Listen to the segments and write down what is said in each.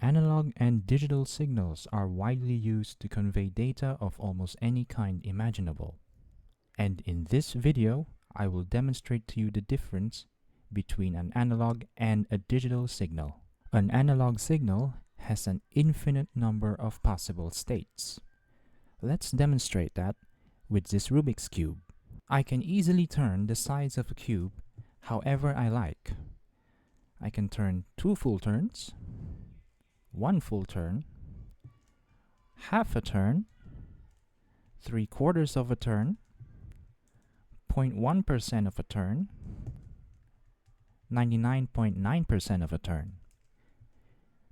Analog and digital signals are widely used to convey data of almost any kind imaginable. And in this video, I will demonstrate to you the difference between an analog and a digital signal. An analog signal has an infinite number of possible states. Let's demonstrate that with this Rubik's cube. I can easily turn the sides of a cube however I like. I can turn 2 full turns, 1 full turn, half a turn, 3/4 of a turn, 0.1% of a turn, 99.9% of a turn.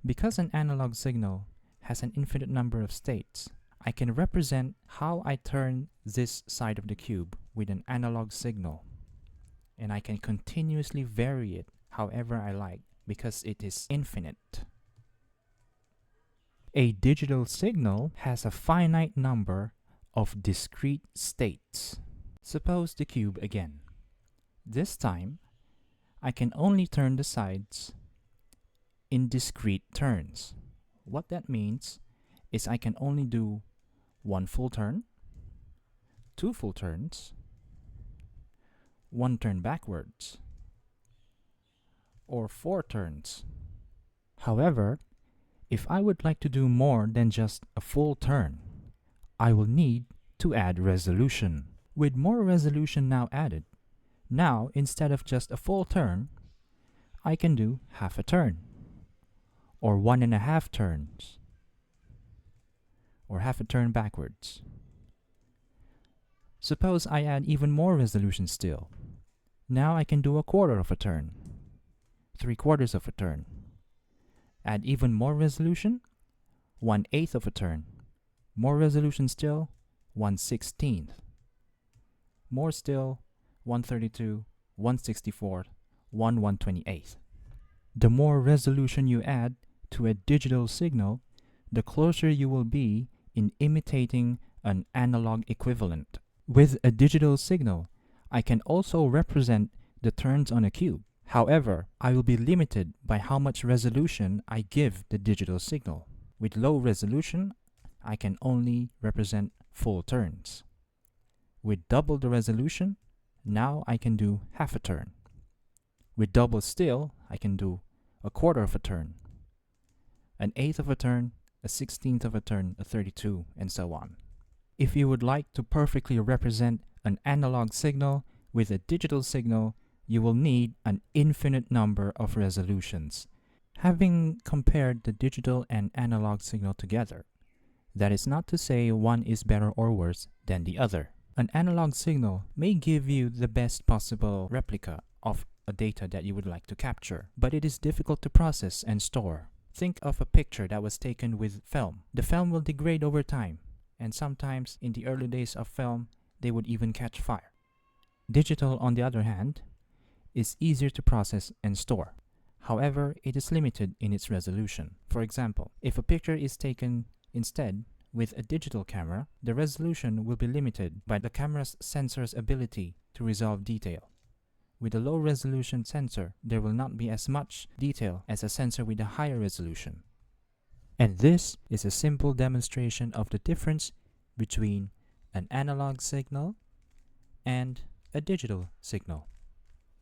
Because an analog signal has an infinite number of states, I can represent how I turn this side of the cube with an analog signal. And I can continuously vary it however I like because it is infinite. A digital signal has a finite number of discrete states. Suppose the cube again. This time, I can only turn the sides in discrete turns. What that means is I can only do 1 full turn, 2 full turns, 1 turn backwards, or 4 turns. However, if I would like to do more than just a full turn, I will need to add resolution. With more resolution now added, now instead of just a full turn, I can do half a turn, or 1.5 turns, or half a turn backwards. Suppose I add even more resolution still. Now I can do 1/4 of a turn, 3/4 of a turn. Add even more resolution, 1/8 of a turn. More resolution still, 1/16. More still, 1/32, 1/64, 1/128. The more resolution you add to a digital signal, the closer you will be in imitating an analog equivalent. With a digital signal, I can also represent the turns on a cube. However, I will be limited by how much resolution I give the digital signal. With low resolution, I can only represent full turns. With double the resolution, now I can do half a turn. With double still, I can do 1/4 of a turn, 1/8 of a turn, 1/16 of a turn, 1/32, and so on. If you would like to perfectly represent an analog signal with a digital signal, you will need an infinite number of resolutions. Having compared the digital and analog signal together, that is not to say one is better or worse than the other. An analog signal may give you the best possible replica of a data that you would like to capture, but it is difficult to process and store. Think of a picture that was taken with film. The film will degrade over time, and sometimes in the early days of film, they would even catch fire. Digital, on the other hand, is easier to process and store. However, it is limited in its resolution. For example, if a picture is taken instead with a digital camera, the resolution will be limited by the camera's sensor's ability to resolve detail. With a low resolution sensor, there will not be as much detail as a sensor with a higher resolution. And this is a simple demonstration of the difference between an analog signal and a digital signal.